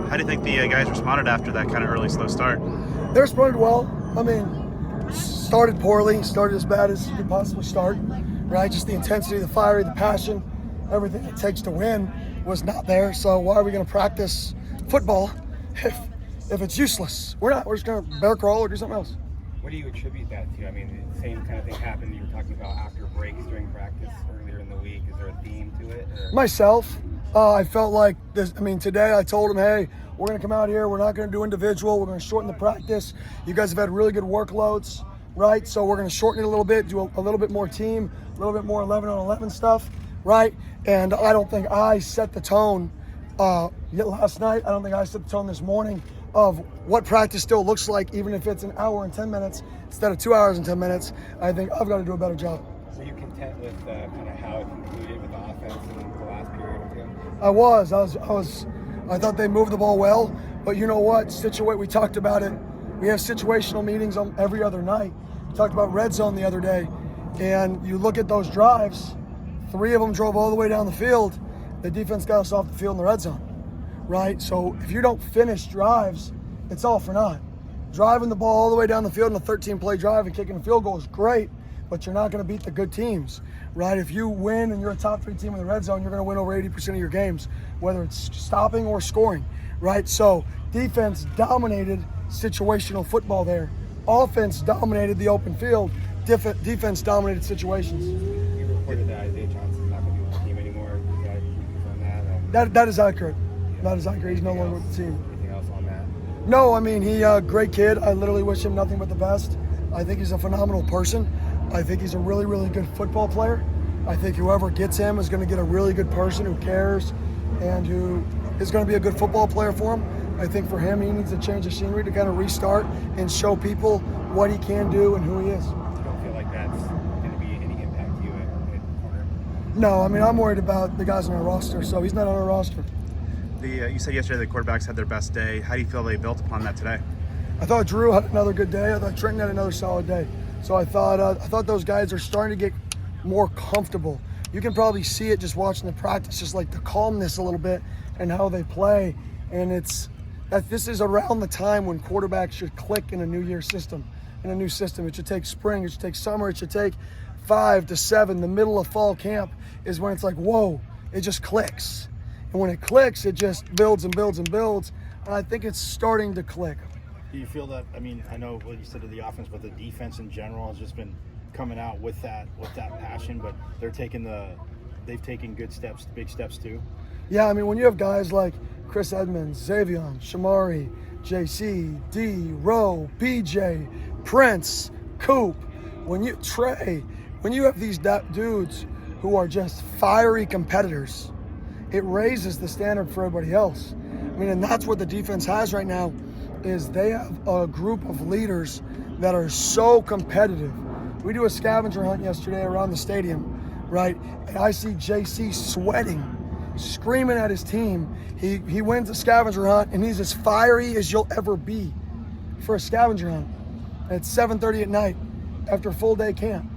How do you think the guys responded after that kind of early slow start? They responded well. I mean, started poorly, started as bad as you could possibly start, right? Just the intensity, the fire, the passion, everything it takes to win was not there. So why are we going to practice football if it's useless? We're not. We're just going to bear crawl or do something else. What do you attribute that to? I mean, the same kind of thing happened you were talking about after breaks during practice earlier in the week. Is there a theme to it? Or? Myself, I felt like this. I mean, today I told them, hey, we're going to come out here. We're not going to do individual. We're going to shorten the practice. You guys have had really good workloads, right? So we're going to shorten it a little bit, do a little bit more team, a little bit more 11-on-11 stuff, right? And I don't think I set the tone yet last night. I don't think I set the tone this morning of what practice still looks like, even if it's an hour and 10 minutes instead of 2 hours and 10 minutes. I think I've got to do a better job. Were you content with kind of how it concluded with the offense in the last period or two? I thought they moved the ball well, but you know what? We talked about it. We have situational meetings on every other night. We talked about red zone the other day, and you look at those drives, 3 of them drove all the way down the field. The defense got us off the field in the red zone, right? So if you don't finish drives, it's all for naught. Driving the ball all the way down the field in a 13-play drive and kicking a field goal is great, but you're not going to beat the good teams, right? If you win and you're a top 3 team in the red zone, you're going to win over 80% of your games, whether it's stopping or scoring, right? So defense dominated situational football there. Offense dominated the open field. Defense dominated situations. You reported that Isaiah Johnson's not going to be with the team anymore. Is that confirm that? That is accurate. That is accurate. He's no longer with the team. Anything else on that? No, I mean, he great kid. I literally wish him nothing but the best. I think he's a phenomenal person. I think he's a really, really good football player. I think whoever gets him is going to get a really good person who cares and who is going to be a good football player for him. I think for him, he needs to change the scenery to kind of restart and show people what he can do and who he is. You don't feel like that's going to be any impact to you at corner? No, I mean, I'm worried about the guys on our roster, so he's not on our roster. You said yesterday the quarterbacks had their best day. How do you feel they built upon that today? I thought Drew had another good day. I thought Trenton had another solid day. So I thought those guys are starting to get more comfortable. You can probably see it just watching the practice, just like the calmness a little bit and how they play. And this is around the time when quarterbacks should click in a new system. It should take spring, it should take summer, it should take 5 to 7. The middle of fall camp is when it's like, whoa, it just clicks. And when it clicks, it just builds and builds and builds. And I think it's starting to click. Do you feel that, I mean, I know what you said to the offense, but the defense in general has just been coming out with that passion, but they've taken good steps, big steps too? Yeah, I mean, when you have guys like Chris Edmonds, Xavion, Shamari, JC, D, Rowe, BJ, Prince, Coop, when you have these dudes who are just fiery competitors, it raises the standard for everybody else. I mean, and that's what the defense has right now, is they have a group of leaders that are so competitive. We do a scavenger hunt yesterday around the stadium, right? And I see JC sweating, screaming at his team. He wins the scavenger hunt, and he's as fiery as you'll ever be for a scavenger hunt. And it's 7:30 at night after a full day camp.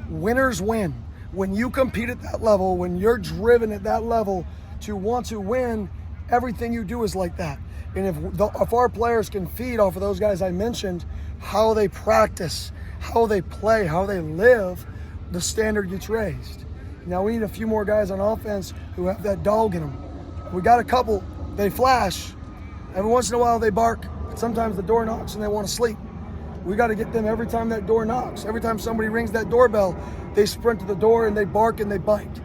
Winners win. When you compete at that level, when you're driven at that level to want to win, everything you do is like that. And if our players can feed off of those guys I mentioned, how they practice, how they play, how they live, the standard gets raised. Now we need a few more guys on offense who have that dog in them. We got a couple, they flash. Every once in a while they bark, but sometimes the door knocks and they want to sleep. We got to get them every time that door knocks. Every time somebody rings that doorbell, they sprint to the door and they bark and they bite.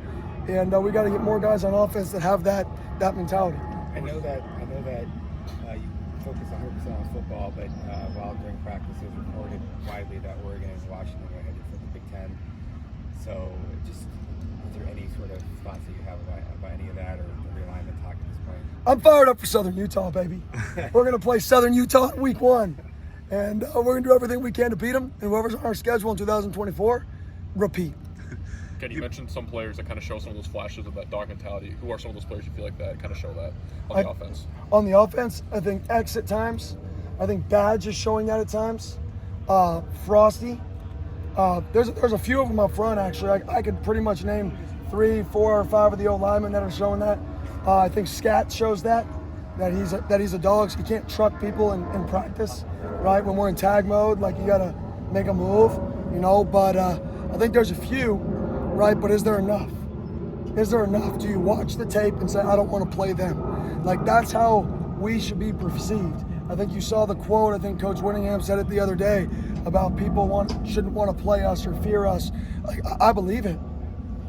And we got to get more guys on offense that have that mentality. I know that you focus 100% on football, but while during practice it was reported widely that Oregon and Washington are headed for the Big Ten. So just, is there any sort of thoughts that you have about any of that or the realignment talk at this point? I'm fired up for Southern Utah, baby. We're going to play Southern Utah in week 1. And we're going to do everything we can to beat them. And whoever's on our schedule in 2024, repeat. Kenny, you mentioned some players that kind of show some of those flashes of that dog mentality. Who are some of those players you feel like that kind of show that on the offense? On the offense, I think X at times. I think Badge is showing that at times. Frosty. There's a few of them up front, actually. I could pretty much name 3, 4, or 5 of the old linemen that are showing that. I think Scat shows that. that he's a dog, so you can't truck people in practice, right? When we're in tag mode, like you gotta make a move, you know. But I think there's a few, right? But is there enough? Is there enough? Do you watch the tape and say, I don't want to play them? Like, that's how we should be perceived. I think you saw the quote, I think Coach Whittingham said it the other day, about people shouldn't want to play us or fear us. Like, I believe it,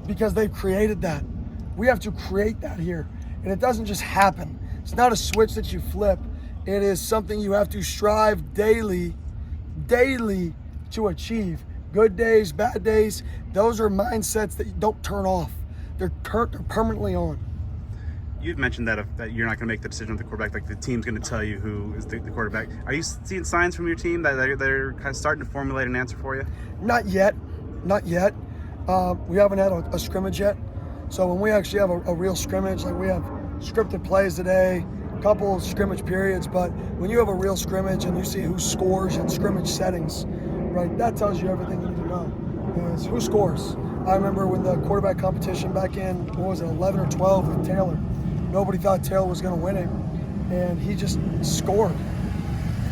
because they've created that. We have to create that here. And it doesn't just happen. It's not a switch that you flip. It is something you have to strive daily to achieve. Good days, bad days, those are mindsets that you don't turn off. They're permanently on. You've mentioned that you're not going to make the decision with the quarterback, like the team's going to tell you who is the quarterback. Are you seeing signs from your team that they're kind of starting to formulate an answer for you? Not yet. We haven't had a scrimmage yet. So when we actually have a real scrimmage, like we have scripted plays today, a couple scrimmage periods, but when you have a real scrimmage and you see who scores in scrimmage settings, right, that tells you everything you need to know. Is who scores. I remember when the quarterback competition back in, 11 or 12 with Taylor, nobody thought Taylor was going to win it, and he just scored,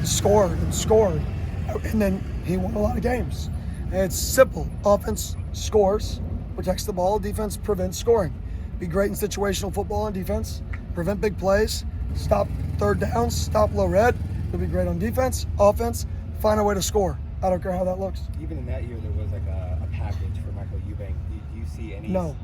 and then he won a lot of games. And it's simple. Offense scores, protects the ball. Defense prevents scoring. Be great in situational football on defense. Prevent big plays. Stop third downs. Stop low red. You'll be great on defense. Offense, find a way to score. I don't care how that looks. Even in that year, there was like a package for Michael Eubank. Do you see any No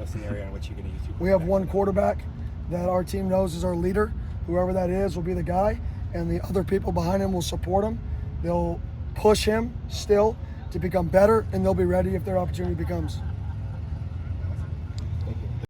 scenario in which you're going to use two? We have one quarterback that our team knows is our leader. Whoever that is will be the guy, and the other people behind him will support him. They'll push him still to become better, and they'll be ready if their opportunity becomes.